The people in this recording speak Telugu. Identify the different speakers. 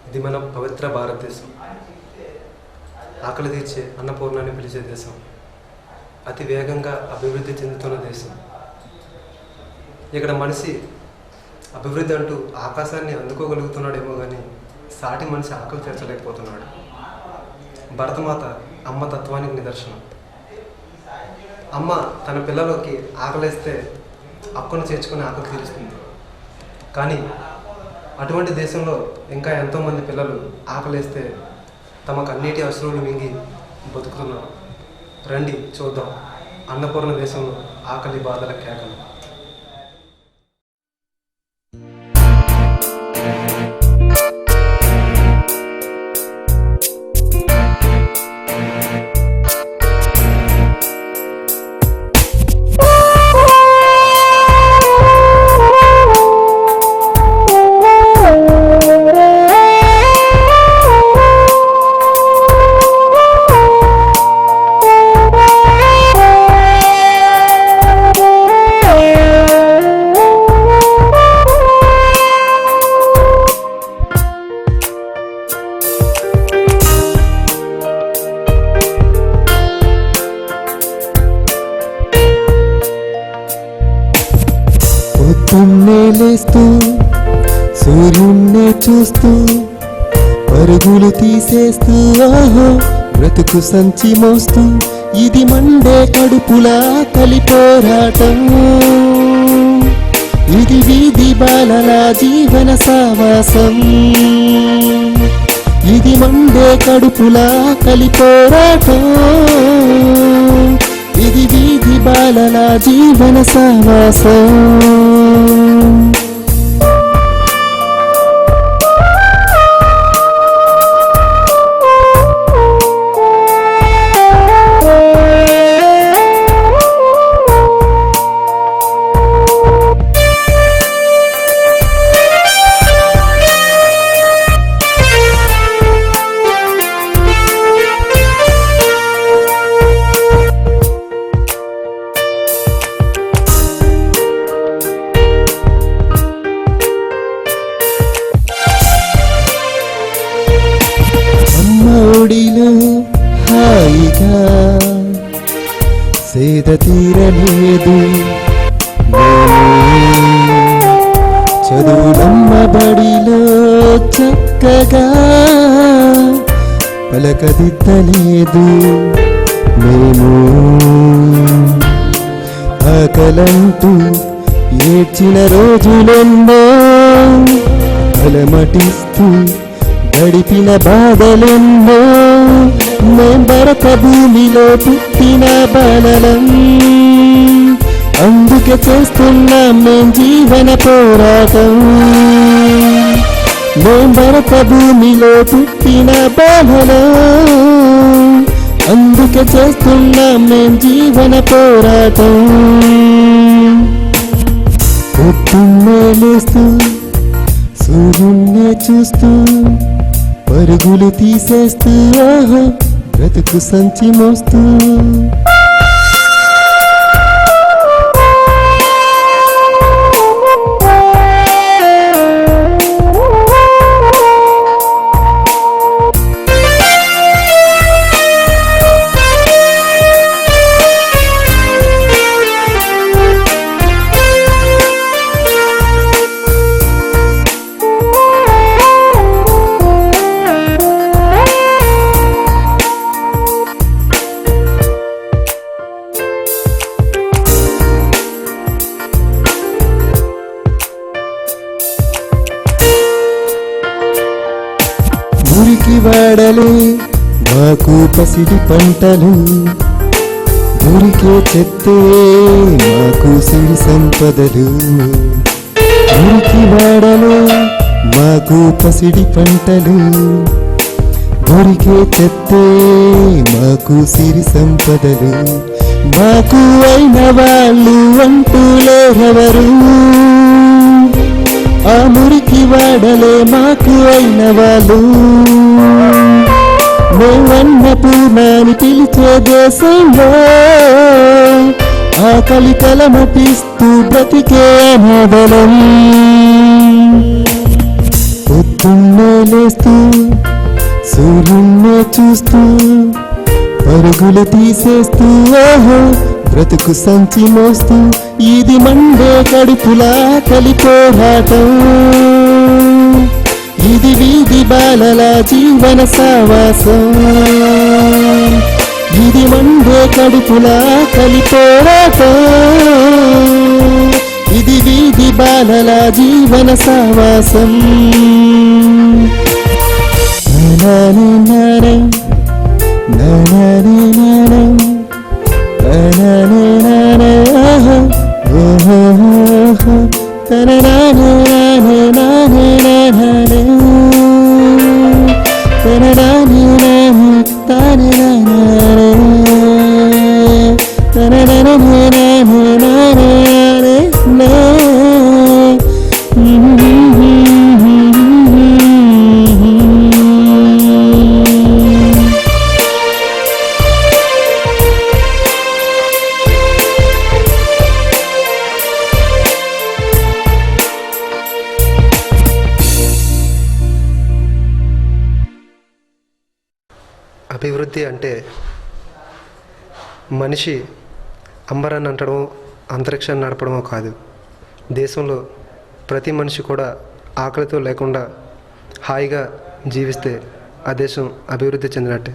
Speaker 1: ఇది మన పవిత్ర భారతదేశం. ఆకలి తీర్చే అన్నపూర్ణాన్ని పిలిచే దేశం. అతి వేగంగా అభివృద్ధి చెందుతున్న దేశం. ఇక్కడ మనిషి అభివృద్ధి అంటూ ఆకాశాన్ని అందుకోగలుగుతున్నాడేమో కానీ సాటి మనిషి ఆకలి తీర్చలేకపోతున్నాడు. భరతమాత అమ్మ తత్వానికి నిదర్శనం. అమ్మ తన పిల్లలకి ఆకలిస్తే అక్కను చేర్చుకుని ఆకలి తీరుస్తుంది. కానీ అటువంటి దేశంలో ఇంకా ఎంతోమంది పిల్లలు ఆకలిస్తే తమకు అన్నిటి అశ్రువులు మింగి బతుకుతున్నారు. రండి చూద్దాం అన్నపూర్ణ దేశంలో ఆకలి బాధల కేకలు.
Speaker 2: పొద్దున్నే లేస్తూ సూర్యున్నే చూస్తూ పరుగులు తీసేస్తూ ఆహో బ్రతుకు సంచి మోస్తూ ఇది మండే కడుపులా ఆకలి పోరాటం. ఇది వీధి బాలల జీవన సావాసం. ఇది మండే కడుపులా ఆకలి పోరాటం. ఇది వీధి బాలల జీవన సావాసం. ఒడిలో హాయిగా సేద తీరలేదు. చదువులమ్మ బడిలో చక్కగా పలకదిద్దలేదు. మేము ఆకలంటూ ఏడ్చిన రోజులెన్నో అలమటిస్తూ గడిపిన బాధలెన్నో. మేం భరత భూమిలో పుట్టిన బాలలం. అందుకే చేస్తున్నాం మేం జీవన పోరాటం. మేం భరత భూమిలో పుట్టిన బాలలం. అందుకే చేస్తున్నాం మేం జీవన పోరాటం. పొద్దున్నే లేస్తూ సూర్యున్నే చూస్తూ పరుగులు తీసేస్తూ ఆహో బ్రతుకు సంచి మోస్తూ. ఊరికి వాడలే మాకు పసిడి పంటలు. ఊరికే చెత్తే మాకు సిరి సంపదలు. ఊరికి వాడలే మాకు పసిడి పంటలు. ఊరికే చెత్తే మాకు సిరి సంపదలు. మాకు అయిన వాళ్ళు అంటూ లేరెవరు. ఆ మురికి వాడలే మాకు అయిన వాళ్ళు. మేమన్నపూర్ణాన్ని పిలిచే దేశంలో ఆకలి కలమటిస్తూ బ్రతికే అనాథలం. పొద్దున్నే లేస్తూ సూర్యున్నే చూస్తూ పరుగులు తీసేస్తూ ఓహో బ్రతుకు సంచి మోస్తూ ఇది మండే కడుపులా కలిపోరాటం. ఇది వీధి బాలల జీవన సావాసం. ఇది మండే కడుపులా కలిపోరాటం. ఇది వీధి బాలల జీవన సావాసం. నానే నానే నానే నానే నానే నానే ఆహా ఓహో ఓహో తన నానే నానే నానే నానే తన నానే నానే తానే నానే తన నానే నానే నానే నానే
Speaker 1: అభివృద్ధి అంటే మనిషి అంబరాన్ని అంటడమో అంతరిక్షాన్ని నడపడమో కాదు. దేశంలో ప్రతి మనిషి కూడా ఆకలితో లేకుండా హాయిగా జీవిస్తే ఆ దేశం అభివృద్ధి చెందినట్టే.